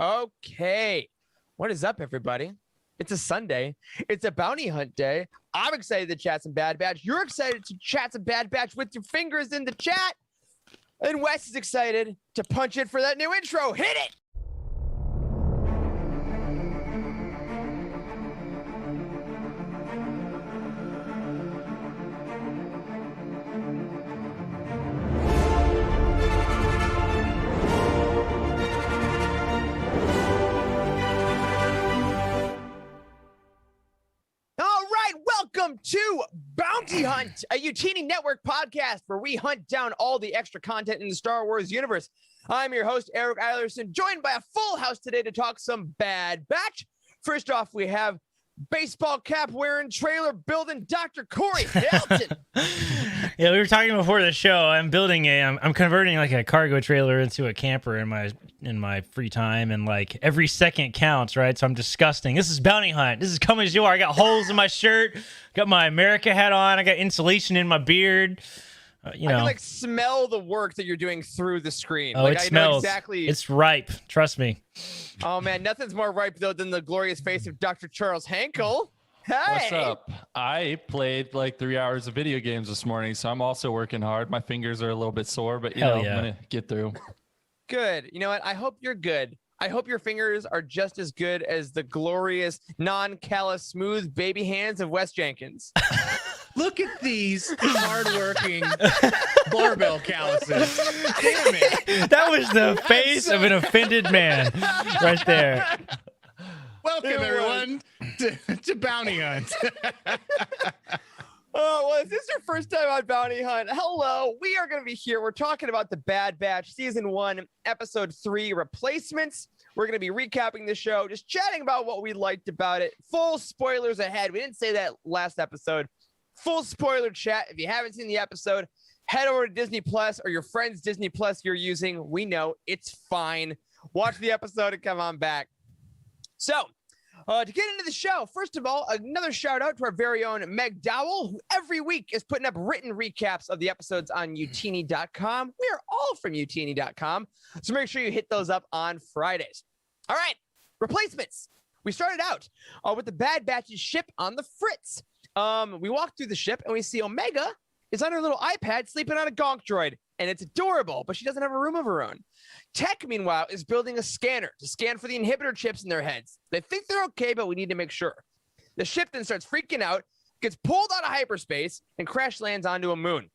Okay. What is up, everybody? It's a Sunday. It's a bounty hunt day. I'm excited to chat some Bad Batch. You're excited to chat some Bad Batch with your fingers in the chat. And Wes is excited to punch in for that new intro. Hit it! Welcome to Bounty Hunt, a Youtini Network podcast where we hunt down all the extra content in the Star Wars universe. I'm your host, Eric Eilerson, joined by a full house today to talk some Bad Batch. First off, we have baseball cap wearing, trailer building Dr. Corey Hilton. Yeah, we were talking before the show. I'm converting like a cargo trailer into a camper in my free time, and like every second counts, right? So I'm disgusting. This is Bounty Hunt. This is coming as you are. I got holes in my shirt, got my America hat on, I got insulation in my beard. I can like smell the work that you're doing through the screen. Oh, like, it I smells. know exactly. It's ripe. Trust me. Oh man, nothing's more ripe though than the glorious face of Dr. Charles Hankel. Hey. What's up? I played like 3 hours of video games this morning, so I'm also working hard. My fingers are a little bit sore, but I'm gonna get through. Good. You know what? I hope you're good. I hope your fingers are just as good as the glorious, non-callous, smooth baby hands of Wes Jenkins. Look at these hardworking barbell calluses. Damn it. That was the face of an offended man right there. Welcome, everyone, to Bounty Hunt. Oh, well, is this your first time on Bounty Hunt? Hello. We are going to be here. We're talking about the Bad Batch Season 1, Episode 3, Replacements. We're going to be recapping the show, just chatting about what we liked about it. Full spoilers ahead. We didn't say that last episode. Full spoiler chat. If you haven't seen the episode, head over to Disney Plus or your friend's Disney Plus you're using. We know it's fine. Watch the episode and come on back. So, to get into the show, first of all, another shout out to our very own Meg Dowell, who every week is putting up written recaps of the episodes on Youtini.com. We are all from Youtini.com, so make sure you hit those up on Fridays. All right, replacements. We started out with the Bad Batch's ship on the Fritz. We walk through the ship and we see Omega is on her little iPad sleeping on a gonk droid, and it's adorable, but she doesn't have a room of her own. Tech, meanwhile, is building a scanner to scan for the inhibitor chips in their heads. They think they're okay, but we need to make sure. The ship then starts freaking out, gets pulled out of hyperspace, and crash lands onto a moon.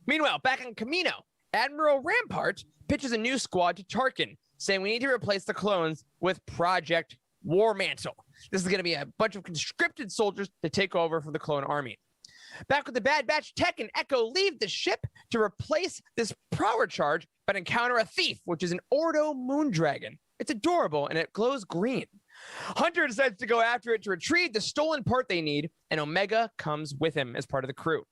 Meanwhile, back on Kamino, Admiral Rampart pitches a new squad to Tarkin, saying we need to replace the clones with Project War Mantle. This is going to be a bunch of conscripted soldiers to take over for the clone army. Back with the Bad Batch, Tech and Echo leave the ship to replace this power charge, but encounter a thief, which is an Ordo Moondragon. It's adorable, and it glows green. Hunter decides to go after it to retrieve the stolen part they need, and Omega comes with him as part of the crew.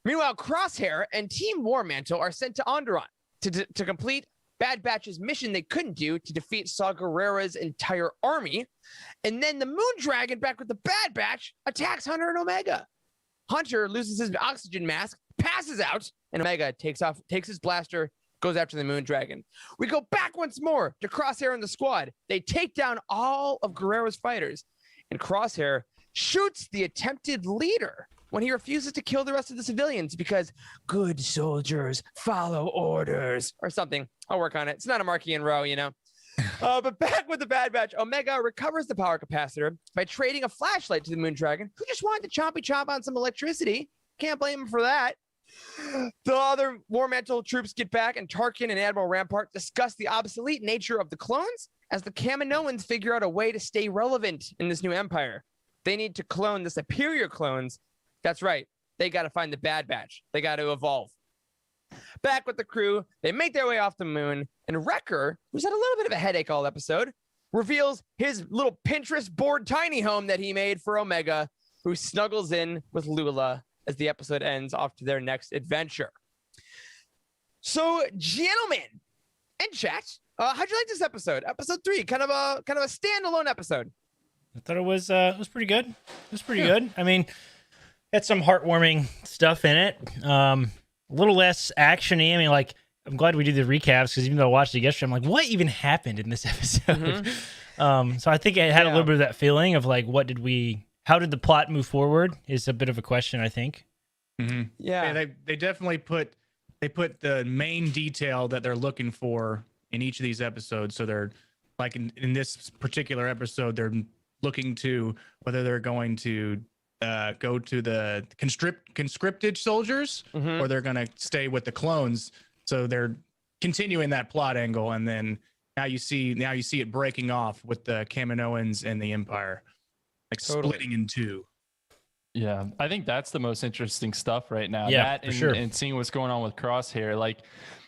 Meanwhile, Crosshair and Team War Mantle are sent to Onderon to complete Bad Batch's mission they couldn't do to defeat Saw Gerrera's entire army. And then the Moondragon, back with the Bad Batch, attacks Hunter and Omega. Hunter loses his oxygen mask, passes out, and Omega takes his blaster, goes after the Moondragon. We go back once more to Crosshair and the squad. They take down all of Gerrera's fighters, and Crosshair shoots the attempted leader when he refuses to kill the rest of the civilians because good soldiers follow orders or something. I'll work on it. It's not a Markian row, you know. But back with the Bad Batch, Omega recovers the power capacitor by trading a flashlight to the Moondragon, who just wanted to chompy chomp on some electricity. Can't blame him for that. The other War Mantle troops get back, and Tarkin and Admiral Rampart discuss the obsolete nature of the clones as the Kaminoans figure out a way to stay relevant in this new empire. They need to clone the superior clones. That's right. They got to find the Bad Batch. They got to evolve. Back with the crew, they make their way off the moon, and Wrecker, who's had a little bit of a headache all episode, reveals his little Pinterest board tiny home that he made for Omega, who snuggles in with Lula as the episode ends off to their next adventure. So, gentlemen, in chat, how'd you like this episode? Episode 3, kind of a standalone episode. I thought it was pretty good. It was pretty good. I mean, had some heartwarming stuff in it. A little less actiony. I mean, like I'm glad we do the recaps because even though I watched it yesterday, I'm like, what even happened in this episode? So I think it had a little bit of that feeling of like, how did the plot move forward? Is a bit of a question, I think. Yeah, they definitely put the main detail that they're looking for in each of these episodes. So they're like in this particular episode, they're looking to whether they're going to go to the conscripted soldiers or they're going to stay with the clones. So they're continuing that plot angle, and then now you see it breaking off with the Kaminoans and the Empire, like splitting in two. Yeah, I think that's the most interesting stuff right now. Yeah, that for sure. And seeing what's going on with Crosshair, like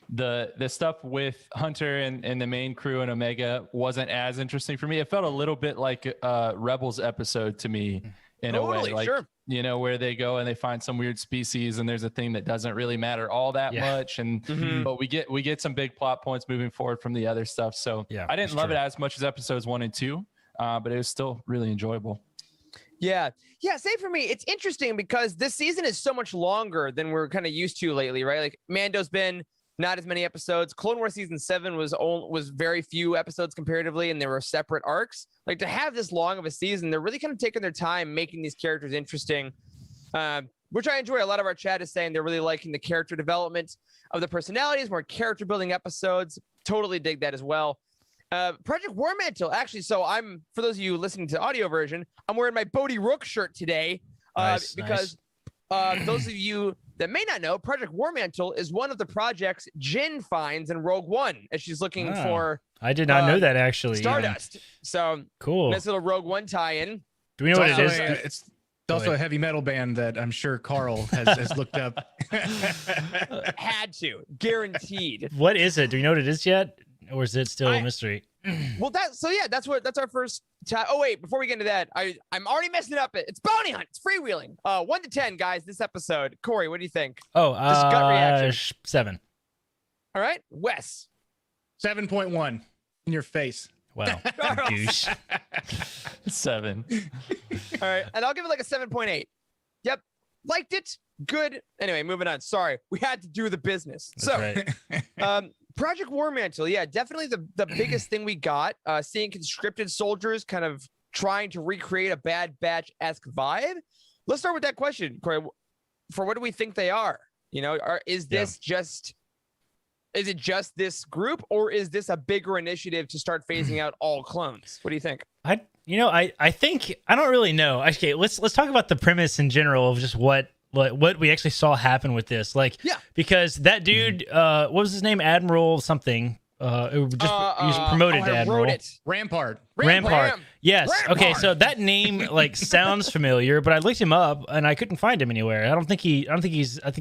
the stuff with Hunter and the main crew and Omega wasn't as interesting for me. It felt a little bit like a Rebels episode to me in a way, like where they go and they find some weird species and there's a thing that doesn't really matter all that much, and but we get some big plot points moving forward from the other stuff. So I didn't love it as much as episodes 1 and 2, but it was still really enjoyable. Yeah, same for me. It's interesting because this season is so much longer than we're kind of used to lately, right? Like Mando's been not as many episodes. Clone Wars season 7 was very few episodes comparatively, and there were separate arcs. Like to have this long of a season, they're really kind of taking their time making these characters interesting, which I enjoy. A lot of our chat is saying they're really liking the character development of the personalities, more character building episodes. Totally dig that as well. Project War Mantle, actually. So for those of you listening to the audio version, I'm wearing my Bodhi Rook shirt today because those of you that may not know, Project War Mantle is one of the projects Jyn finds in Rogue One as she's looking for. I did not know that, actually. Stardust. So cool. Nice little Rogue One tie-in. Do we know what it is? It's also a heavy metal band that I'm sure Carl has looked up. Had to, guaranteed. What is it? Do we know what it is yet, or is it still a mystery? Well, that's our first. Oh wait, before we get into that, I'm already messing it up. It's Bounty Hunt. It's freewheeling. 1 to 10, guys. This episode. Corey, what do you think? Oh, just gut reaction. 7. All right, Wes. 7.1 in your face. Wow, douche. 7. All right, and I'll give it like a 7.8. Yep, liked it. Good. Anyway, moving on. Sorry, we had to do the business. That's right. Project War Mantle, yeah, definitely the biggest thing we got. Seeing conscripted soldiers kind of trying to recreate a Bad Batch-esque vibe. Let's start with that question, Corey. For what do we think they are? Is this just this group, or is this a bigger initiative to start phasing out all clones? What do you think? I think I don't really know. Okay, let's talk about the premise in general of just what we actually saw happen with this. Because that dude, what was his name? Admiral something. He was promoted to Admiral. Rampart. Yes. Rampart. Okay. So that name sounds familiar, but I looked him up and I couldn't find him anywhere. I think he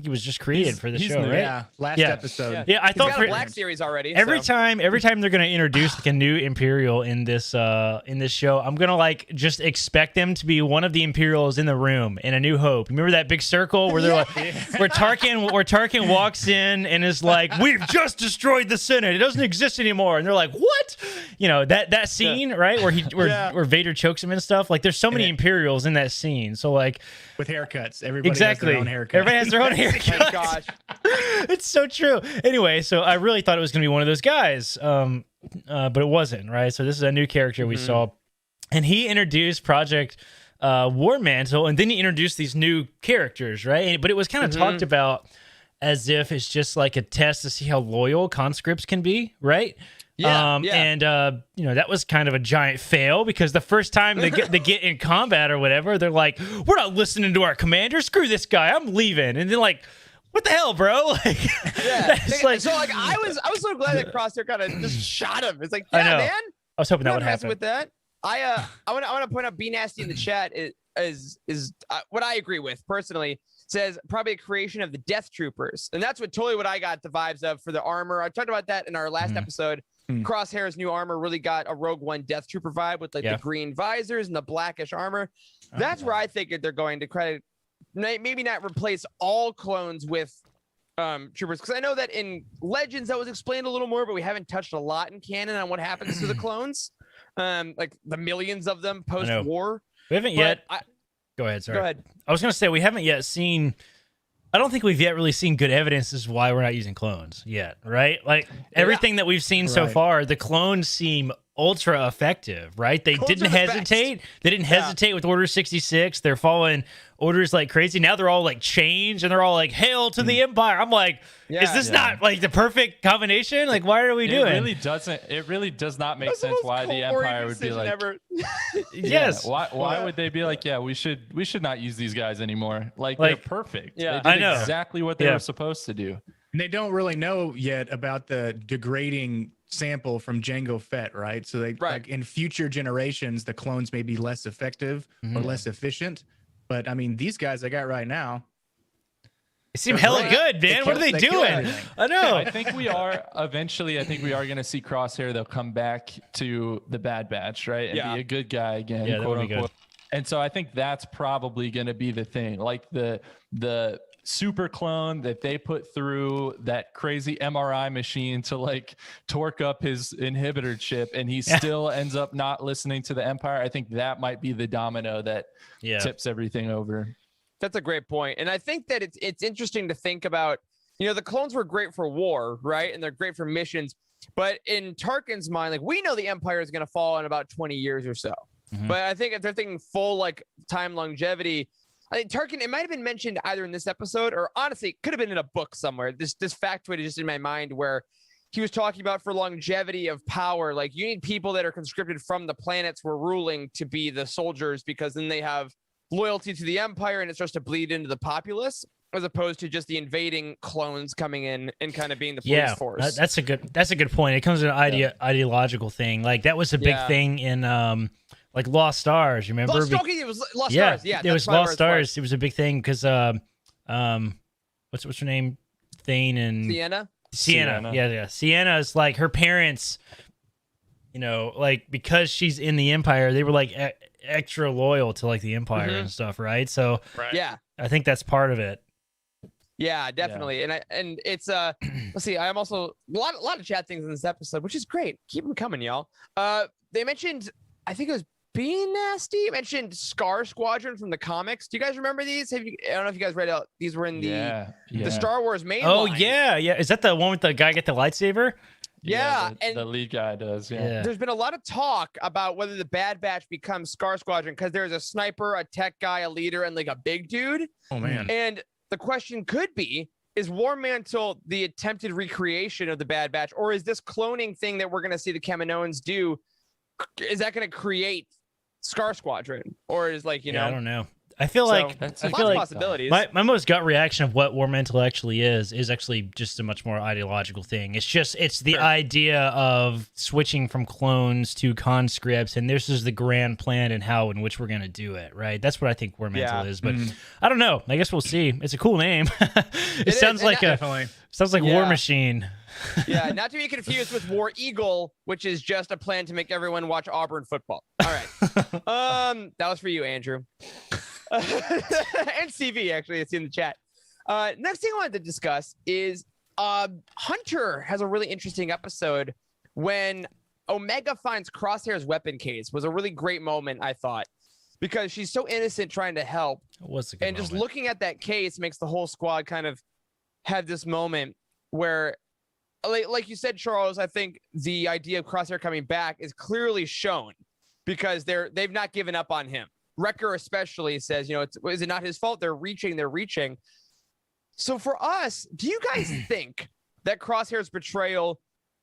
was just created for the show, right? Yeah. Last episode. Yeah. I He's thought got for a Black Series already. Every time they're going to introduce a new Imperial in this show, I'm going to just expect them to be one of the Imperials in the room in A New Hope. Remember that big circle where they're where Tarkin walks in and is like, "We've just destroyed the Senate. It doesn't exist anymore." And they're like, "What?" That scene, right? Where Vader chokes him and stuff. There's so many Imperials in that scene. So with haircuts, everybody has their own haircut. Everybody has their own haircut. Oh my gosh. It's so true. Anyway, so I really thought it was going to be one of those guys, but it wasn't, right? So this is a new character we saw, and he introduced Project War Mantle, and then he introduced these new characters, right? But it was kind of talked about as if it's just like a test to see how loyal conscripts can be, right? And that was kind of a giant fail because the first time they get in combat or whatever, they're like, "We're not listening to our commander. Screw this guy. I'm leaving." And then what the hell, bro? I was so glad that Crosshair kind of just shot him. It's like, yeah, man. I was hoping that would happen. With that, I want to point out B Nasty in the chat is what I agree with personally. Says probably a creation of the Death Troopers, and that's totally what I got the vibes of for the armor. I talked about that in our last episode. Crosshair's new armor really got a Rogue One Death Trooper vibe with the green visors and the blackish armor. That's where I think they're going to credit, maybe not replace all clones with troopers, because I know that in Legends that was explained a little more, but we haven't touched a lot in canon on what happens to the clones, like the millions of them post-war. We haven't yet. Go ahead. Sorry. Go ahead. I was going to say we haven't yet seen I don't think we've yet really seen good evidence as to why we're not using clones yet, right? Like everything that we've seen so Right. far, the clones seem ultra effective, right? They Clones didn't are the best. hesitate. They didn't hesitate with Order 66. They're following orders like crazy. Now they're all like changed and they're all like, hail to the Empire. I'm like, is Yeah. this Yeah. not like the perfect combination? Like, why are we doing? It really does not make That's the sense most why the boring Empire would be decision like, ever. Yes. Why would they be like, yeah, we should not use these guys anymore? Like they're Like, perfect. yeah. They I did know. exactly what they Yeah. were supposed to do. And they don't really know yet about the degrading sample from Jango Fett, right? So they Right. like in future generations, the clones may be less effective or less efficient. But I mean, these guys I got right now, They seem They're hella great. good, They man. What are kill- they they kill doing? everything. I know. I think we are eventually. I think we are going to see Crosshair. They'll come back to the Bad Batch, right, and Yeah. be a good guy again, Yeah, that quote would be unquote. And so I think that's probably going to be the thing, like the super clone that they put through that crazy MRI machine to like torque up his inhibitor chip, and he still ends up not listening to the Empire. I think that might be the domino that Yeah. tips everything over. That's a great point. And I think that it's interesting to think about, the clones were great for war, right? And they're great for missions. But in Tarkin's mind, like we know the Empire is going to fall in about 20 years or so. Mhm. But I think if they're thinking full like time longevity, I think Tarkin, it might have been mentioned either in this episode or honestly, it could have been in a book somewhere. This factoid is just in my mind where he was talking about for longevity of power, like you need people that are conscripted from the planets we're ruling to be the soldiers, because then they have loyalty to the Empire and it starts to bleed into the populace, as opposed to just the invading clones coming in and kind of being the police force. That's a good point. It comes to an ideological thing. Like that was a big Yeah. thing in like Lost Stars. You remember? Okay, it was Lost yeah, Stars. Yeah, it that's was probably Lost where it's Stars. It was a big thing because what's her name? Thane and from. Sienna. Sienna. Yeah. Sienna is like her parents. Like because she's in the Empire, they were like extra loyal to like the Empire Mhm. and stuff, right? So Yeah. I think that's part of it. Yeah, definitely. And it's let's see, I'm also a lot of chat things in this episode, which is great. Keep them coming, y'all. They mentioned, I think it was Being Nasty mentioned Scar Squadron from the comics. Do you guys remember these? I don't know if you guys read out. These were in the Star Wars main Oh line. yeah. Is that the one with the guy get the lightsaber? Yeah, the, and the lead guy does. Yeah. there's been a lot of talk about whether the Bad Batch becomes Scar Squadron, because there's a sniper, a tech guy, a leader, and like a big dude. oh man, And the question could be, is War Mantle the attempted recreation of the Bad Batch, or is this cloning thing that we're going to see the Kaminoans do, is that going to create Scar Squadron? Or is like, I know, don't know. I feel So, like That's I a lots feel of like possibilities. my most gut reaction of what War Mental actually is actually just a much more ideological thing. It's the Sure. idea of switching from clones to conscripts, and this is the grand plan and how in which we're gonna do it, right? That's what I think War Mental Yeah. is. But I don't know. I guess we'll see. It's a cool name. it is, sounds and like that- a sounds like War Yeah. Machine. Yeah, not to be confused with War Eagle, which is just a plan to make everyone watch Auburn football. All right. That was for you, Andrew. And CV, actually, it's in the chat. Next thing I wanted to discuss is Hunter has a really interesting episode when Omega finds Crosshair's weapon case. Was a really great moment, I thought, because she's so innocent trying to help. What's a good And just moment. looking at that case makes the whole squad kind of have this moment where, like you said, Charles, I think the idea of Crosshair coming back is clearly shown because they've not given up on him. Wrecker especially says, is it not his fault? They're reaching. So for us, do you guys think that Crosshair's betrayal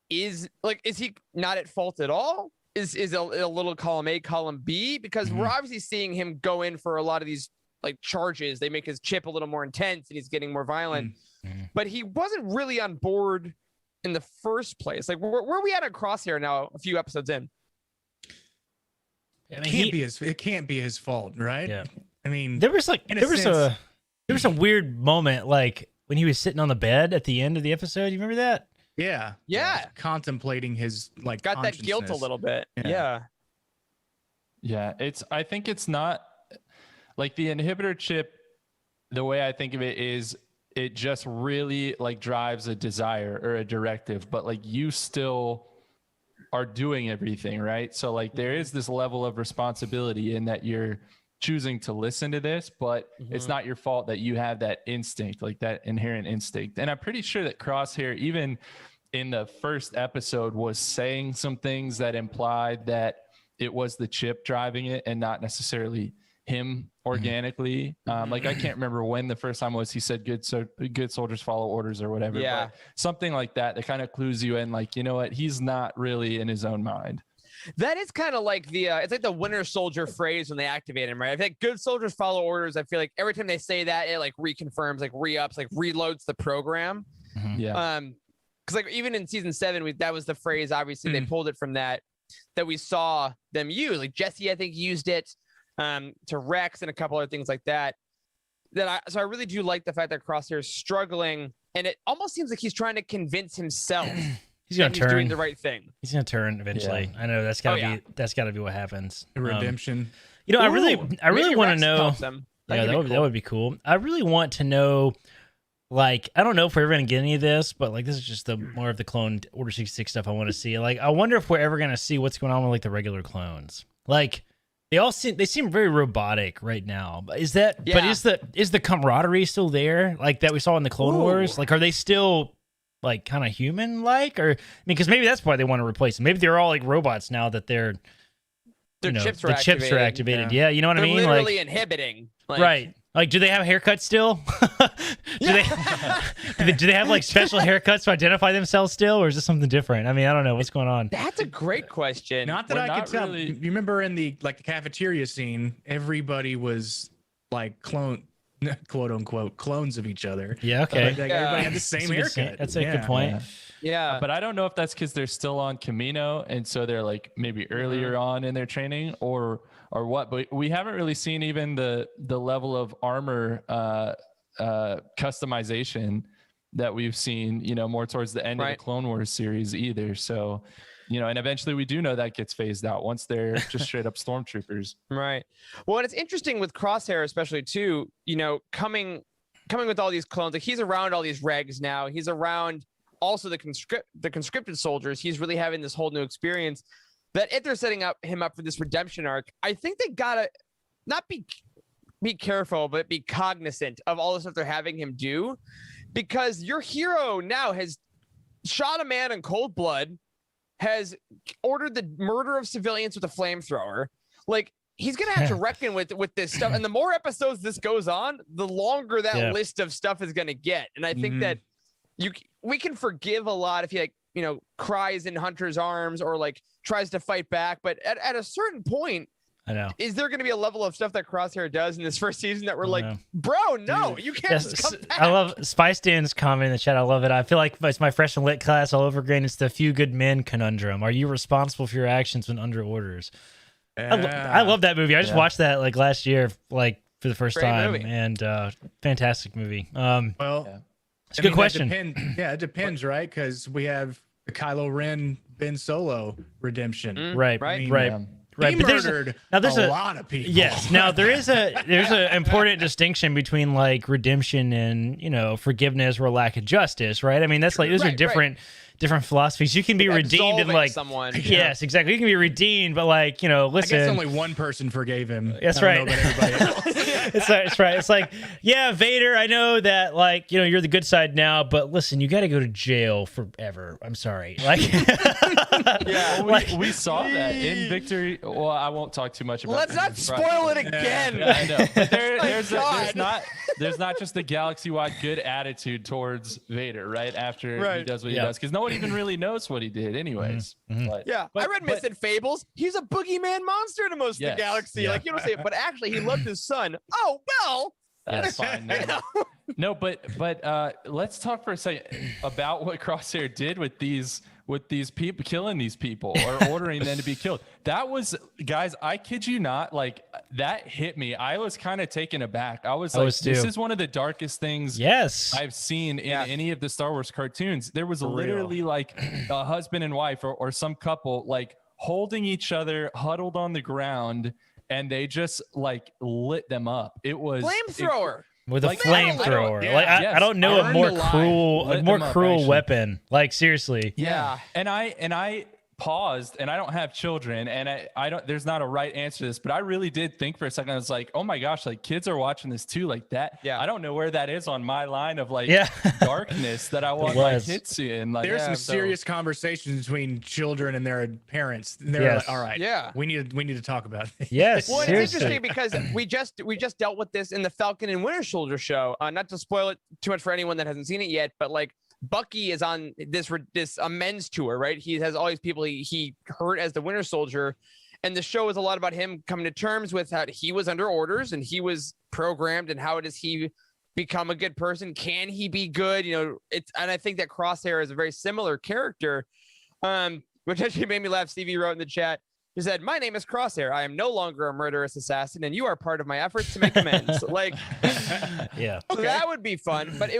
is he not at fault at all? Is a little column A, column B? Because we're obviously seeing him go in for a lot of these like charges. They make his chip a little more intense and he's getting more violent. But he wasn't really on board in the first place. Like where are we at on Crosshair now, a few episodes in? I mean, it can't be his fault, right? Yeah. I mean, There was in a sense- there was a weird moment like when he was sitting on the bed at the end of the episode. You remember that? yeah, Yeah. contemplating his like Got that guilt a consciousness. little bit. Yeah. Yeah, I think it's not like the inhibitor chip. The way I think of it is it just really like drives a desire or a directive, but like you still are doing everything, right? So like there is this level of responsibility in that you're choosing to listen to this, but it's not your fault that you have that instinct, like that inherent instinct. And I'm pretty sure that Crosshair, even in the first episode, was saying some things that implied that it was the chip driving it and not necessarily him organically. Like I can't remember when the first time was he said good soldiers follow orders or whatever. Yeah. But something like that kind of clues you in, like, you know what, he's not really in his own mind. That is kind of like it's like the Winter Soldier phrase when they activate him, right? I think good soldiers follow orders. I feel like every time they say that, it like reconfirms, like re-ups, like reloads the program. Yeah. Because like even in season 7, that was the phrase. Obviously, they pulled it from that we saw them use. Like Jesse, I think, used it to Rex and a couple other things like that. So I really do like the fact that Crosshair is struggling, and it almost seems like he's trying to convince himself He's gonna he's turn. doing the right thing. He's gonna turn eventually. I know that's gotta be what happens. Redemption. You know, I really Maybe want to Rex know. helps him. Yeah, That'd be that cool. would be cool. I really want to know, like, I don't know if we're ever gonna get any of this, but like, this is just the more of the clone Order 66 stuff I want to see. Like, I wonder if we're ever gonna see what's going on with like the regular clones. Like, they seem very robotic right now. But is that? Yeah. But is the camaraderie still there? Like that we saw in the Clone Wars? Like, are they still like kind of human like? Or because maybe that's why they want to replace them. Maybe they're all like robots now that their chips the chips are activated. Yeah, you know what They're I mean? literally Like, inhibiting. Like, right. Like, do they have haircuts still? do they have like special haircuts to identify themselves still, or is this something different? I mean, I don't know what's going on. That's a great question. Not that We're I not could tell. really- You remember in the cafeteria scene, everybody was like quote unquote clones of each other. Yeah. Okay. Like, everybody had the same That's a good haircut. That's a good point. Yeah. But I don't know if that's because they're still on Camino, and so they're like maybe earlier on in their training, or what. But we haven't really seen even the level of armor customization that we've seen, more towards the end of the Clone Wars series either. So, and eventually we do know that gets phased out once they're just straight up stormtroopers. Right. Well, and it's interesting with Crosshair, especially too, coming with all these clones, like he's around all these regs now. He's around also the conscripted soldiers. He's really having this whole new experience that if they're setting him up for this redemption arc, I think they gotta not be careful, but be cognizant of all the stuff they're having him do, because your hero now has shot a man in cold blood, has ordered the murder of civilians with a flamethrower. Like, he's gonna have to reckon with this stuff. And the more episodes this goes on, the longer that list of stuff is gonna get. And I think that we can forgive a lot if he cries in Hunter's arms or like tries to fight back. But at a certain point, I know. is there going to be a level of stuff that Crosshair does in this first season that we're like, bro, no, you can't just come back. I love Spy Stan's comment in the chat. I love it. I feel like it's my freshman lit class all over again. It's the few good men conundrum. Are you responsible for your actions when under orders? I love that movie. I just watched that like last year, like for the first Great time, movie. and fantastic movie. It's a I good mean, question. It depends, right? Because we have the Kylo Ren Ben Solo redemption. Right. Right. Right. He But murdered there's a lot of people. Yes. Now there's an important distinction between like redemption and forgiveness or lack of justice, right? I mean that's like those are different philosophies. You can be redeemed and like someone. yes, exactly. You can be redeemed, but like I listen. guess only one person forgave him. That's I right. don't know about everybody else. It's right. It's like, yeah, Vader, I know that like, you're the good side now, but listen, you got to go to jail forever. I'm sorry. Like, Yeah. Well, we saw that in Victory. Well, I won't talk too much about Let's not Victory Friday. spoil it again. Yeah, I know. But God. there's not just a galaxy-wide good attitude towards Vader, right? After he Right. does what he does, because no one even really knows what he did, anyways. But, Yeah, I read Myths and Fables. He's a boogeyman monster to most of Yes. the galaxy. Yeah. Like, you don't say it, but actually he loved his son. Oh, well. That's fine. No, but let's talk for a second about what Crosshair did with these people, killing these people or ordering them to be killed. That was, guys, I kid you not, like that hit me. I was kind of taken aback. I was like, this is one of the darkest things I've seen in any of the Star Wars cartoons. There was literally like a husband and wife or some couple like holding each other, huddled on the ground, and they just like lit them up. It was Flamethrower. with a Like, flamethrower. yeah, Like I don't know a Burned more alive. cruel, Lit a more them up, cruel actually. weapon. Like seriously. Yeah. And I paused, and I don't have children, and I don't, there's not a right answer to this, but I really did think for a second. I was like, oh my gosh, like kids are watching this too, like that. Yeah. I don't know where that is on my line of like Yeah. darkness that I want my kids seeing. Like, There's some so- serious conversations between children and their parents. And they're Yes. like, all right, Yeah. we need to talk about this. Yes. Well, it's seriously. interesting because we just dealt with this in the Falcon and Winter Soldier show. Not to spoil it too much for anyone that hasn't seen it yet, but like Bucky is on this men's tour, right? He has all these people he hurt as the Winter Soldier, and the show is a lot about him coming to terms with how he was under orders and he was programmed, and how does he become a good person? Can he be good? You know, and I think that Crosshair is a very similar character, which actually made me laugh. Stevie wrote in the chat. He said, "My name is Crosshair. I am no longer a murderous assassin, and you are part of my efforts to make amends." Like, Yeah. so that would be fun, but it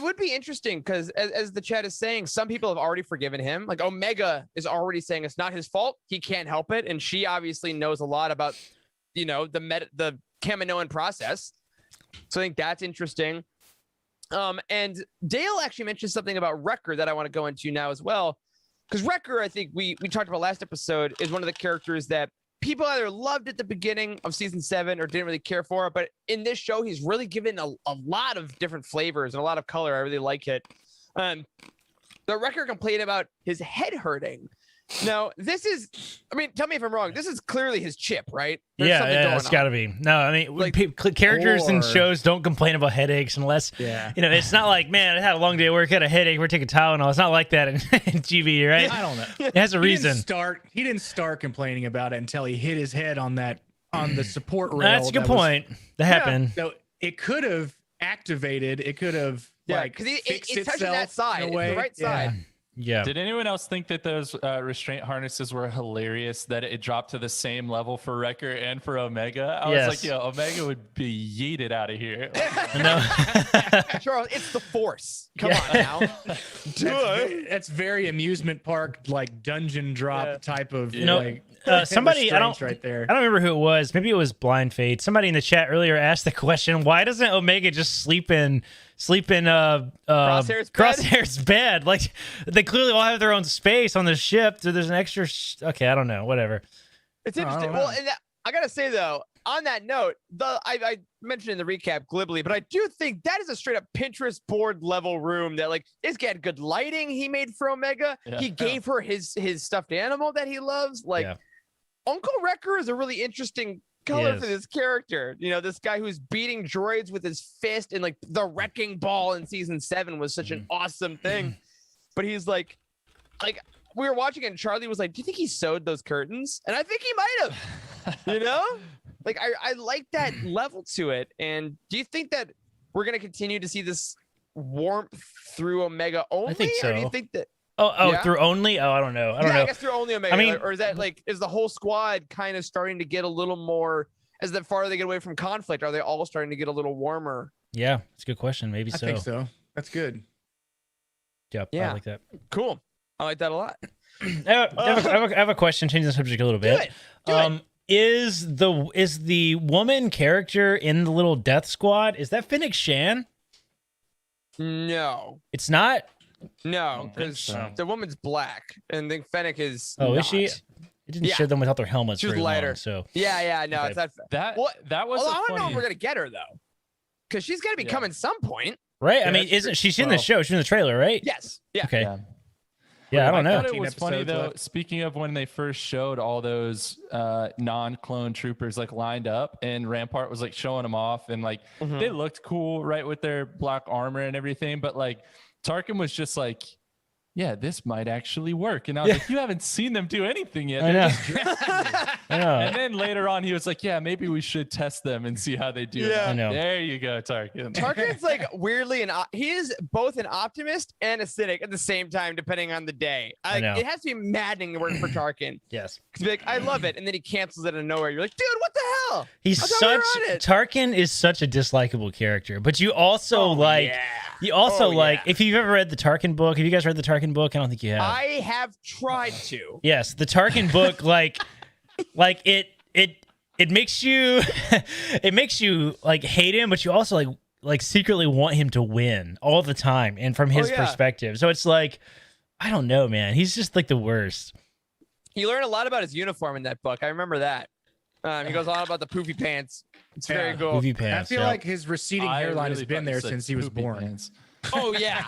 would be interesting because as the chat is saying, some people have already forgiven him. Like Omega is already saying it's not his fault. He can't help it. And she obviously knows a lot about, you know, the Kaminoan process. So I think that's interesting. And Dale actually mentioned something about Wrecker that I want to go into now as well. Because Wrecker, I think we talked about last episode, is one of the characters that people either loved at the beginning of season 7 or didn't really care for. But in this show, he's really given a lot of different flavors and a lot of color. I really like it. The Wrecker complained about his head hurting. Now, this is, I mean, tell me if I'm wrong. This is clearly his chip, right? There's something Yeah, going it's on. got to be. No, I mean, Like, characters in or- shows don't complain about headaches unless, Yeah. you know, it's not like, man, I had a long day at work, had a headache, we're taking Tylenol. It's not like that in, in TV, right? I don't know. It has a reason. He didn't start complaining about it until he hit his head on the support rail. That's a good that was- point. That happened. So it could have activated. It could have Yeah, like because fixed it's touching that itself side, in a it's way. the right side. Yeah. Did anyone else think that those restraint harnesses were hilarious? That it dropped to the same level for Wrecker and for Omega? I Yes. was like, yeah, Omega would be yeeted out of here. No. Charles, it's the Force. Come Yeah. on now. That's very amusement park like dungeon drop type of You know, like somebody, I don't, restraints right there. I don't remember who it was. Maybe it was Blind Fate. Somebody in the chat earlier asked the question, why doesn't Omega just sleep in Crosshair's bed? Like, they clearly all have their own space on the ship. So there's an extra. Okay, I don't know. Whatever. It's Oh, I don't interesting. know. Well, and I gotta say though, on that note, I mentioned in the recap glibly, but I do think that is a straight up Pinterest board level room that like it's got good lighting he made for Omega. Yeah. He gave her his stuffed animal that he loves. Like Yeah. Uncle Wrecker is a really interesting color He for is. this character. You know, this guy who's beating droids with his fist, and like the wrecking ball in season 7 was such an awesome thing. But he's like we were watching it and Charlie was like, "Do you think he sewed those curtains?" And I think he might have. You know? Like I like that level to it. And do you think that we're gonna continue to see this warmth through Omega only? think Or do you so. think that Oh, through only? Oh, I don't know. I don't I know. guess through only Omega. I mean- Or is that like is the whole squad kind of starting to get a little more as the farther they get away from conflict? Are they all starting to get a little warmer? Yeah, it's a good question. Maybe I so. think so. That's good. Yep, Yeah. I like that. Cool. I like that a lot. I have a question. Change the subject a little Do bit. it. Do it. Is the woman character in the little death squad? Is that Fennec Shan? No. It's not. No, think because so. the woman's black, and then Fennec is. Oh, is she? not. It didn't Yeah. show them without their helmets. She was very lighter. long, so Yeah, no, Okay. it's not. That Well, that was Although a I don't know if funny. we're gonna get her though, because she's gonna be Yeah. coming some point. right. I Yeah, mean, that's isn't true. she's in the Well- show? She's in the trailer, right? Yes. Yeah. Okay. Yeah. Yeah, I don't know. thought it 13 was funny episodes though. left. Speaking of when they first showed all those non-clone troopers like lined up, and Rampart was like showing them off, and like Mhm. they looked cool, right, with their black armor and everything. But like Tarkin was just like, "Yeah, this might actually work," and I was like, "You haven't seen them do anything yet." I They're know. just dressing." I know. And then later on, he was like, "Yeah, maybe we should test them and see how they do." Yeah. I know. There you go, Tarkin. Tarkin's like weirdly he is both an optimist and a cynic at the same time, depending on the day. I know. It has to be maddening to work for Tarkin. Yes. Because be like, I love it, and then he cancels it out of nowhere. You're like, dude, what the hell? He's I thought we were such on it. Tarkin is such a dislikable character, but you also Oh, like yeah. you also Oh, like yeah. if you've ever read the Tarkin book. Have you guys read the Tarkin book? I don't think you have. I have tried to. Yes, the Tarkin book, like it makes you, it makes you like hate him, but you also like secretly want him to win all the time, and from his Oh, yeah. perspective. So it's like, I don't know, man. He's just like the worst. You learn a lot about his uniform in that book. I remember that. He goes on about the poofy pants. It's very cool. Movie I pants. feel yeah. like his receding hairline really has been thought you there said since he was poopy born. pants. Oh yeah,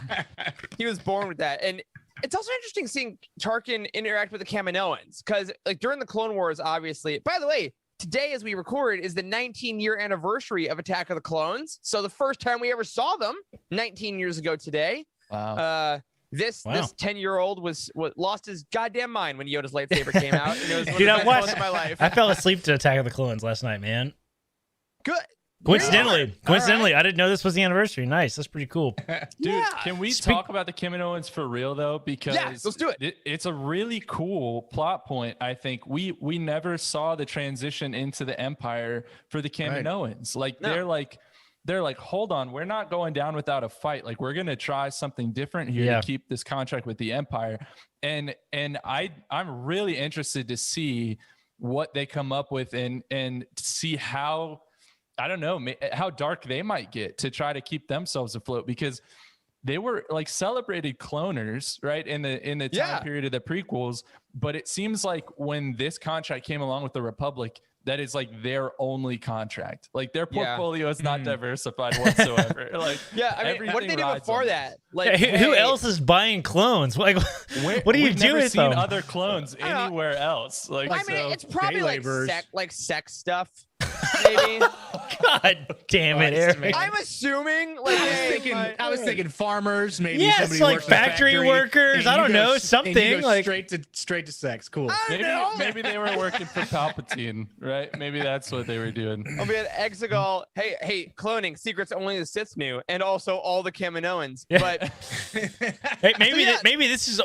he was born with that, and it's also interesting seeing Tarkin interact with the Kaminoans because, like, during the Clone Wars, obviously. By the way, today as we record is the 19-year anniversary of Attack of the Clones. So the first time we ever saw them, 19 years ago today. Wow. This Wow. 10-year-old was lost his goddamn mind when Yoda's lightsaber came out. And it was one Dude, of I the best watched- moments of my life. I fell asleep to Attack of the Clones last night, man. Good. Coincidentally, I didn't know this was the anniversary. Nice, that's pretty cool. Dude, Yeah. can we Speak- talk about the Kaminoans for real though? Because let's do it. It's a really cool plot point. I think we never saw the transition into the Empire for the Kaminoans. Like No. they're like, hold on, we're not going down without a fight. Like we're gonna try something different here to keep this contract with the Empire. And I'm really interested to see what they come up with and see how, I don't know, how dark they might get to try to keep themselves afloat, because they were like celebrated cloners, right? In the time period of the prequels. But it seems like when this contract came along with the Republic, that is like their only contract. Like their portfolio is not diversified whatsoever. Like, Yeah, I mean, what did they do everything before rides on that? Like, Who else is buying clones? Like, what are you We've doing never with seen them? other clones I don't know. anywhere else. Like, I mean, so, it's probably like laborers. sex stuff, maybe. God damn it, Eric. I'm assuming, like, I was thinking farmers, maybe Yes, somebody like works in a factory workers, and I you don't go know, s- and you something go like- straight to sex. Cool. maybe they were working for Palpatine, right? Maybe that's what they were doing. I'll be at Exegol. Hey, cloning secrets only the Sith knew, and also all the Kaminoans. Yeah. But Hey, maybe yeah. maybe this is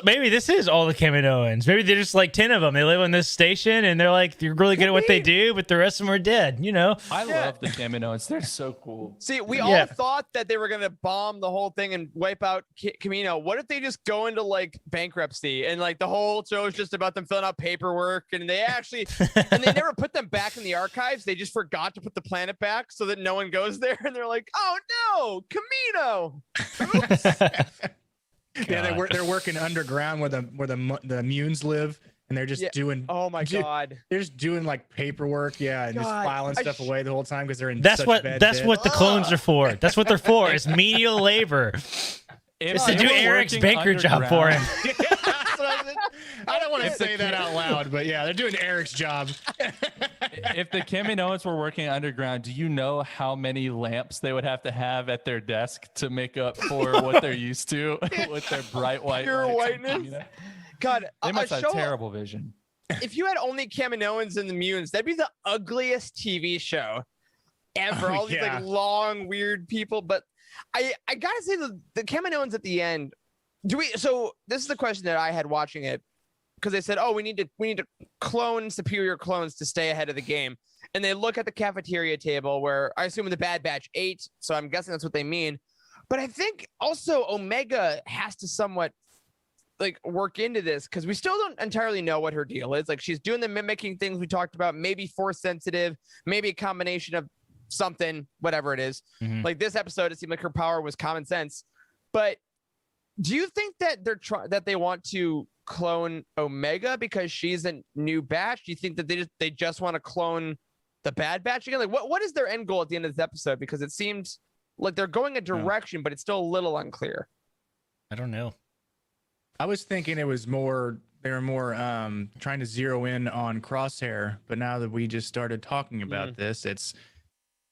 all the Kaminoans. Maybe they're just like 10 of them. They live on this station and they're like they're really good at what they do, but the rest of them are dead. You know? I love the Kaminoans. They're so cool. see, we all Yeah. thought that they were gonna bomb the whole thing and wipe out Kamino. What if they just go into like bankruptcy and like the whole show is just about them filling out paperwork, and they actually and they never put them back in the archives. They just forgot to put the planet back so that no one goes there, and they're like, oh no, Kamino. Yeah, they're working underground where the Munes live, and they're just Yeah. doing. Oh my Dude, god. They're just doing like paperwork, and just God, filing I stuff away the whole time because they're in. That's such what bad that's bed. what the clones are for. That's what they're for. It's menial labor. It's to they do were Eric's working banker job for him. That's what I was- I don't want to If the say that out loud, but yeah, they're doing Eric's job. If the Kaminoans were working underground, do you know how many lamps they would have to have at their desk to make up for what they're used to with their bright white Pure lights? whiteness. God, They a must have show- terrible vision. If you had only Kaminoans and the Munes, that'd be the ugliest TV show ever. All these yeah. like long, weird people. But I gotta say the Kaminoans at the end. So this is the question that I had watching it, because they said, oh, we need to clone superior clones to stay ahead of the game. And they look at the cafeteria table where I assume the Bad Batch ate. So I'm guessing that's what they mean. But I think also Omega has to somewhat like work into this, because we still don't entirely know what her deal is. Like, she's doing the mimicking things we talked about, maybe force sensitive, maybe a combination of something, whatever it is. Mhm. Like this episode, it seemed like her power was common sense. But do you think that that they want to clone Omega because she's a new batch? Do you think that they just want to clone the Bad Batch again? Like, what is their end goal at the end of this episode? Because it seems like they're going a direction, but it's still a little unclear. I don't know. I was thinking it was more. They were more trying to zero in on Crosshair, but now that we just started talking about this, it's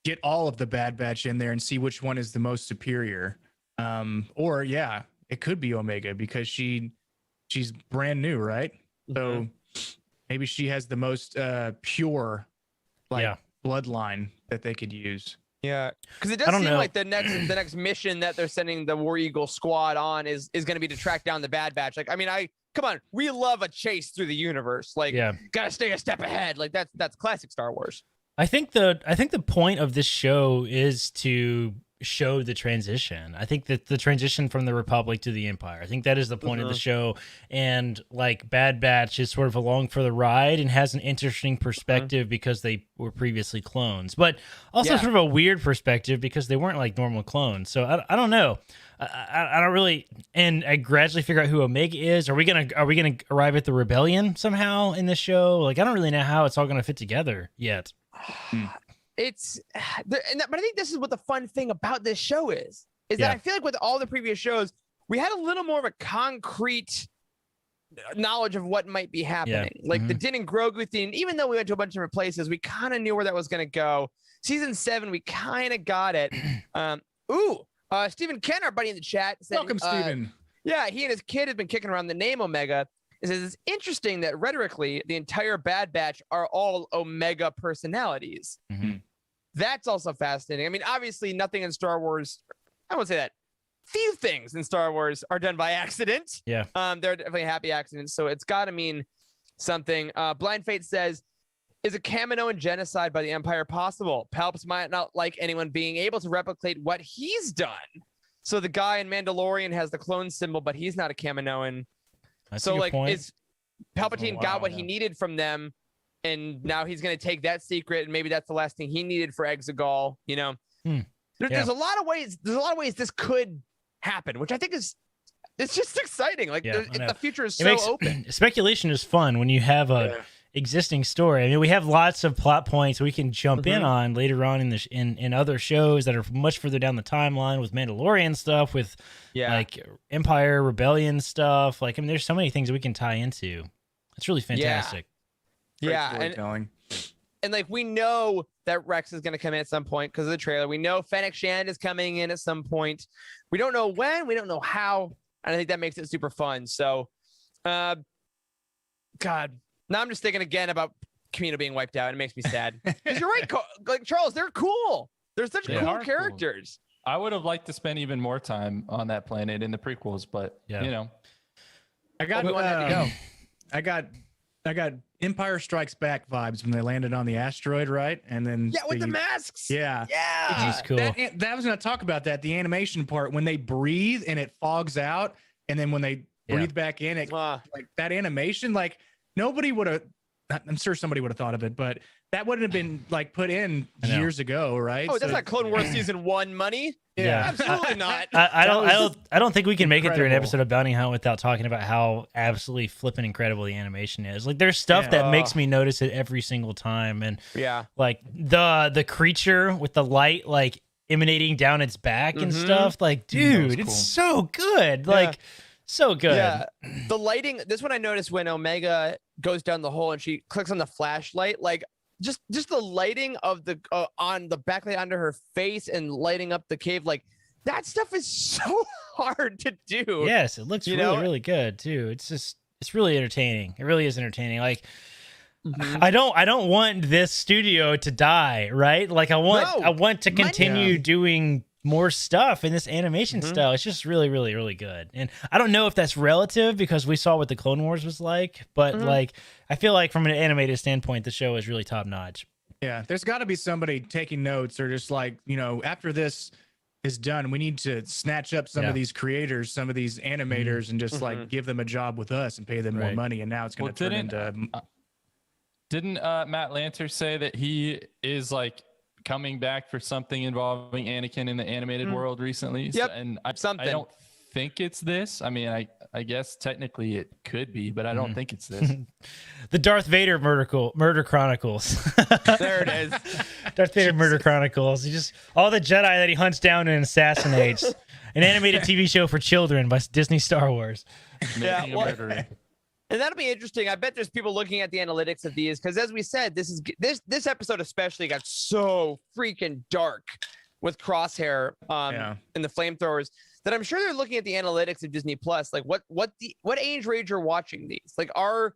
get all of the Bad Batch in there and see which one is the most superior. Or yeah, it could be Omega because she's brand new, right? So maybe she has the most pure bloodline that they could use. Yeah, because it I does don't seem know. like the next mission that they're sending the War Eagle squad on is going to be to track down the Bad Batch. Like, I mean, come on, we love a chase through the universe. Like, gotta stay a step ahead. Like that's classic Star Wars. I think the point of this show is showed the transition. I think that the transition from the Republic to the Empire, I think that is the point of the show. And like Bad Batch is sort of along for the ride and has an interesting perspective because they were previously clones, but also sort of a weird perspective because they weren't like normal clones. So I don't know. I don't really, and I gradually figure out who Omega is. Are we gonna arrive at the rebellion somehow in this show? Like, I don't really know how it's all gonna fit together yet. It's, but I think this is what the fun thing about this show is that Yeah. I feel like with all the previous shows, we had a little more of a concrete knowledge of what might be happening. Like the Din and Grogu thing, even though we went to a bunch of different places, we kind of knew where that was going to go. Season 7, we kind of got it. Stephen Ken, our buddy in the chat, said, Welcome, Stephen. yeah, he and his kid have been kicking around the name Omega. It says it's interesting that rhetorically, the entire Bad Batch are all Omega personalities. That's also fascinating. I mean, obviously, nothing in Star Wars, I won't say that. Few things in Star Wars are done by accident. Yeah. They're definitely happy accidents, so it's got to mean something. Blind Fate says, is a Kaminoan genocide by the Empire possible? Palps might not like anyone being able to replicate what he's done. So the guy in Mandalorian has the clone symbol, but he's not a Kaminoan. That's So a good like, point. is Palpatine got what he needed from them, and now he's going to take that secret, and maybe that's the last thing he needed for Exegol. You know, there's a lot of ways. There's a lot of ways this could happen, which I think it's just exciting. Like the future is so open. Speculation is fun when you have a existing story. I mean, we have lots of plot points we can jump in on later on in other shows that are much further down the timeline with Mandalorian stuff, with like Empire Rebellion stuff. Like, I mean, there's so many things that we can tie into. It's really fantastic. And like we know that Rex is going to come in at some point because of the trailer. We know Fennec Shand is coming in at some point. We don't know when. We don't know how. And I think that makes it super fun. So, God, now I'm just thinking again about Kamino being wiped out. It makes me sad. Because you're right, like Charles, they're cool. They're such cool characters. I would have liked to spend even more time on that planet in the prequels, but you know, I got Empire Strikes Back vibes when they landed on the asteroid, right? And then with the masks. Yeah. He's cool. That I was going to talk about that. The animation part when they breathe and it fogs out, and then when they breathe back in, it like that animation. Like nobody would have. I'm sure somebody would have thought of it, but that wouldn't have been like put in years ago, right? Oh, that's not Clone Wars season 1 money. Yeah. Absolutely not. I don't think we can make it through an episode of Bounty Hunt without talking about how absolutely flippin' incredible the animation is. Like, there's stuff that makes me notice it every single time, and like the creature with the light like emanating down its back and stuff. Like, dude, it's so good. Like, so good. Yeah, the lighting. This one I noticed when Omega goes down the hole and she clicks on the flashlight. Like, just the lighting of the on the backlight under her face and lighting up the cave, like that stuff is so hard to do. Yes, it looks really good too. It's really entertaining. It really is entertaining. Like I don't want this studio to die, right? Like I want to continue doing more stuff in this animation style. It's just really, really, really good. And I don't know if that's relative because we saw what the Clone Wars was like, but like I feel like from an animated standpoint, the show is really top notch. Yeah, there's got to be somebody taking notes or just like, after this is done, we need to snatch up some of these creators, some of these animators, and just like give them a job with us and pay them more money. And now it's going to turn into. Didn't Matt Lanter say that he is like coming back for something involving Anakin in the animated world recently? Yep. And I don't think it's this. I mean, I guess technically it could be, but I don't think it's this. The Darth Vader Murder Chronicles. There it is. Darth Vader Murder Chronicles. All the Jedi that he hunts down and assassinates. An animated TV show for children by Disney Star Wars. Making a murderer. And that'll be interesting. I bet there's people looking at the analytics of these because, as we said, this episode especially got so freaking dark with Crosshair and the flamethrowers that I'm sure they're looking at the analytics of Disney Plus. Like, what age range are watching these? Like, are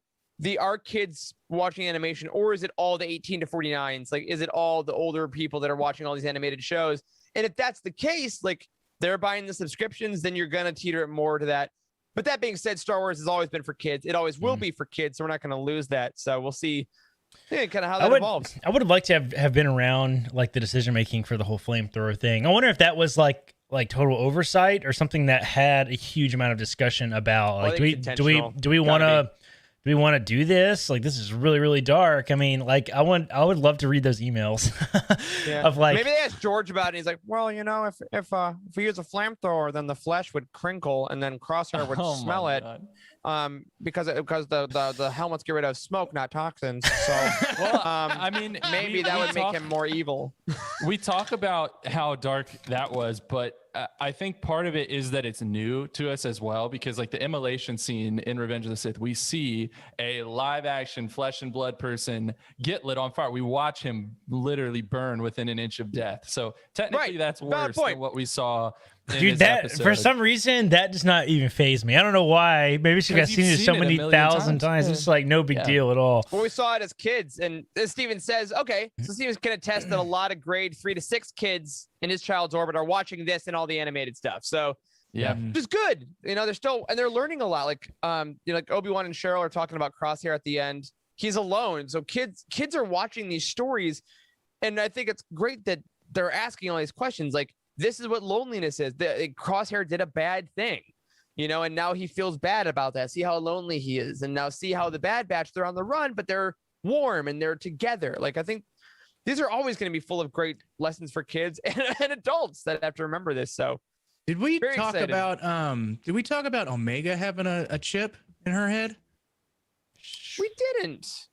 kids watching animation, or is it all the 18 to 49s? Like, is it all the older people that are watching all these animated shows? And if that's the case, like they're buying the subscriptions, then you're gonna teeter it more to that. But that being said, Star Wars has always been for kids. It always will be for kids, so we're not going to lose that. So we'll see Yeah, kind of how that evolves. I would have liked to have been around like the decision making for the whole flamethrower thing. I wonder if that was like total oversight or something that had a huge amount of discussion about like do we want to do this? Like this is really really dark. I mean, like I would love to read those emails of like maybe they asked George about it. And he's like, well, you know, if we use a flamethrower, then the flesh would crinkle and then Crosshair would smell it. Because the helmets get rid of smoke, not toxins. So, well, I mean, maybe that would make him more evil. We talk about how dark that was, but I think part of it is that it's new to us as well, because like the immolation scene in Revenge of the Sith, we see a live action flesh and blood person get lit on fire. We watch him literally burn within an inch of death. So technically that's worse than what we saw. Dude, that for some reason that does not even faze me. I don't know why. Maybe because I've seen it so many thousand times. It's like no big deal at all. Well, we saw it as kids, and as Steven says, okay, so Steven can attest that a lot of grade 3 to 6 kids in his child's orbit are watching this and all the animated stuff. So it's good. You know, they're still and they're learning a lot. Like you know, like Obi-Wan and Cheryl are talking about Crosshair at the end. He's alone, so kids are watching these stories, and I think it's great that they're asking all these questions, like. This is what loneliness is. Crosshair did a bad thing, you know, and now he feels bad about that. See how lonely he is. And now see how the Bad Batch, they're on the run, but they're warm and they're together. Like, I think these are always going to be full of great lessons for kids and adults that have to remember this. So did we talk about Omega having a chip in her head? We didn't.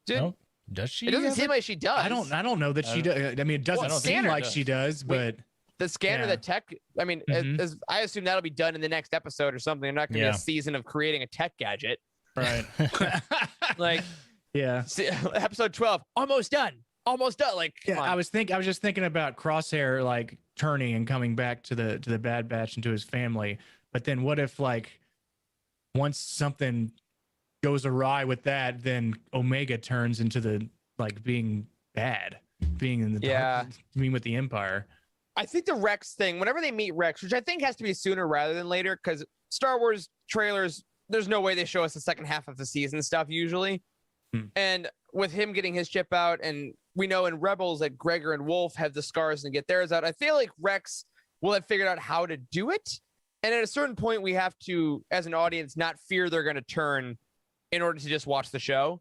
No? Does she? It doesn't seem like she does. I don't know that she does. I mean, it doesn't seem like she does, but the scanner, the tech, I mean, I assume that'll be done in the next episode or something. They're not going to be a season of creating a tech gadget. Right. Like, episode 12, almost done. Like, I was just thinking about Crosshair, like turning and coming back to the Bad Batch and to his family. But then what if like once something goes awry with that, then Omega turns into the like being bad, being in the dark, being with the Empire. I think the Rex thing, whenever they meet Rex, which I think has to be sooner rather than later, because Star Wars trailers, there's no way they show us the second half of the season stuff usually. And with him getting his chip out, and we know in Rebels that Gregor and Wolf have the scars and get theirs out, I feel like Rex will have figured out how to do it. And at a certain point, we have to, as an audience, not fear they're going to turn in order to just watch the show.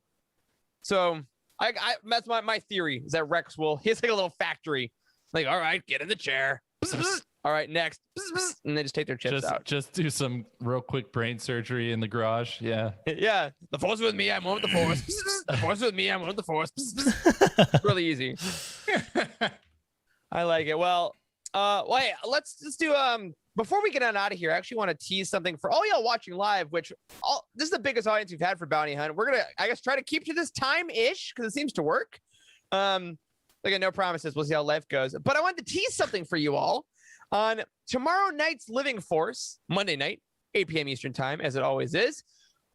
So that's my theory, is that Rex he's like a little factory. Like, all right, get in the chair. All right, next. And they just take their chips out. Just do some real quick brain surgery in the garage. Yeah. Yeah. The Force with me, I'm one with the Force. The Force with me, I'm one with the Force. Really easy. I like it. Well, wait, let's do before we get on out of here, I actually want to tease something for all y'all watching live, which this is the biggest audience we've had for Bounty Hunt. We're gonna, I guess, try to keep to this time-ish because it seems to work. Like, no promises. We'll see how life goes. But I wanted to tease something for you all on tomorrow night's Living Force, Monday night, 8 p.m. Eastern time, as it always is.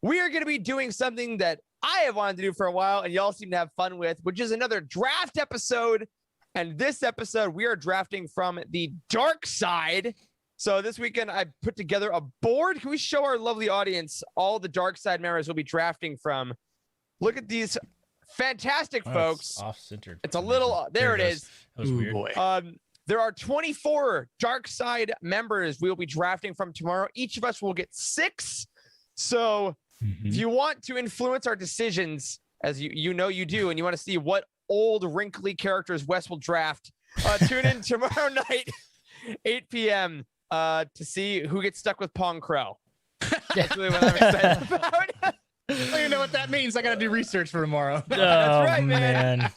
We are going to be doing something that I have wanted to do for a while, and y'all seem to have fun with, which is another draft episode. And this episode, we are drafting from the dark side. So this weekend, I put together a board. Can we show our lovely audience all the dark side members we'll be drafting from? Look at these fantastic folks. Off-centered. It's a little there it is. That was weird. Boy. There are 24 dark side members we will be drafting from tomorrow. Each of us will get 6. So if you want to influence our decisions, as you know you do, and you want to see what old wrinkly characters Wes will draft, tune in tomorrow night, 8 p.m. To see who gets stuck with Pong Crow. That's really what I'm excited about. I don't even know what that means. I got to do research for tomorrow. That's right, man.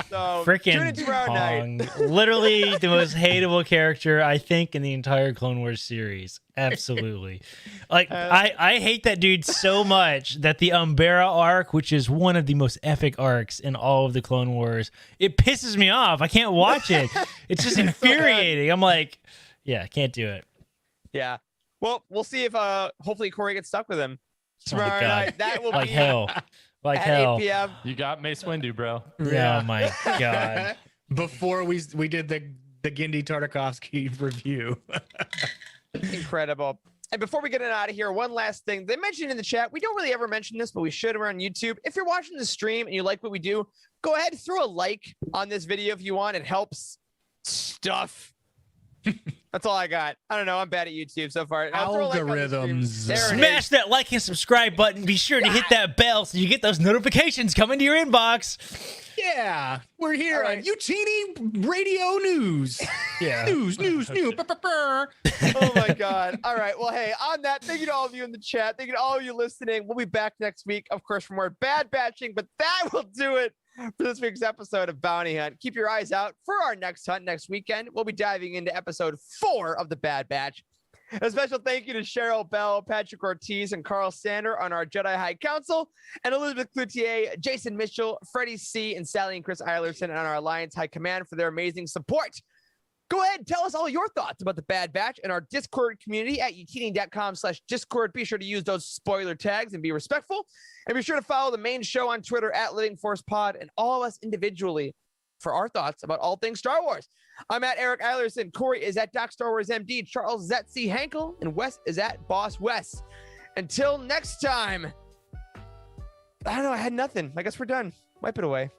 So, freaking tune in tomorrow night. Literally the most hateable character, I think, in the entire Clone Wars series. Absolutely. Like, I hate that dude so much that the Umbera arc, which is one of the most epic arcs in all of the Clone Wars, it pisses me off. I can't watch it. It's just infuriating. I'm like, yeah, can't do it. Yeah. Well, we'll see if hopefully Corey gets stuck with him. Tomorrow night, that will like be hell. Like at hell. 8 p.m. You got Mace Windu, bro. Yeah. Oh my god. Before we did the Genndy Tartakovsky review. Incredible. And before we get it out of here, one last thing. They mentioned in the chat, we don't really ever mention this, but we should. We're on YouTube. If you're watching the stream and you like what we do, go ahead and throw a like on this video if you want. It helps stuff. That's all I got. I don't know. I'm bad at YouTube so far. I'll throw a like on the stream. Algorithms. There it Smash is. that like and subscribe button. Be sure to hit that bell so you get those notifications coming to your inbox. Yeah, we're here All on right. UTD Radio News. Yeah. News. Oh my God. All right. Well, hey, on that, thank you to all of you in the chat. Thank you to all of you listening. We'll be back next week, of course, for more bad batching, but that will do it for this week's episode of Bounty Hunt. Keep your eyes out for our next hunt next weekend. We'll be diving into episode 4 of the Bad Batch. A special thank you to Cheryl Bell, Patrick Ortiz, and Carl Sander on our Jedi High Council, and Elizabeth Cloutier, Jason Mitchell, Freddie C., and Sally and Chris Eilerson on our Alliance High Command for their amazing support. Go ahead and tell us all your thoughts about the Bad Batch in our Discord community at utini.com/Discord. Be sure to use those spoiler tags and be respectful. And be sure to follow the main show on Twitter at Living Force Pod and all of us individually for our thoughts about all things Star Wars. I'm at Eric Eilerson. Corey is at Doc Star Wars MD. Charles is at C. Hankel. And Wes is at Boss Wes. Until next time. I don't know. I had nothing. I guess we're done. Wipe it away.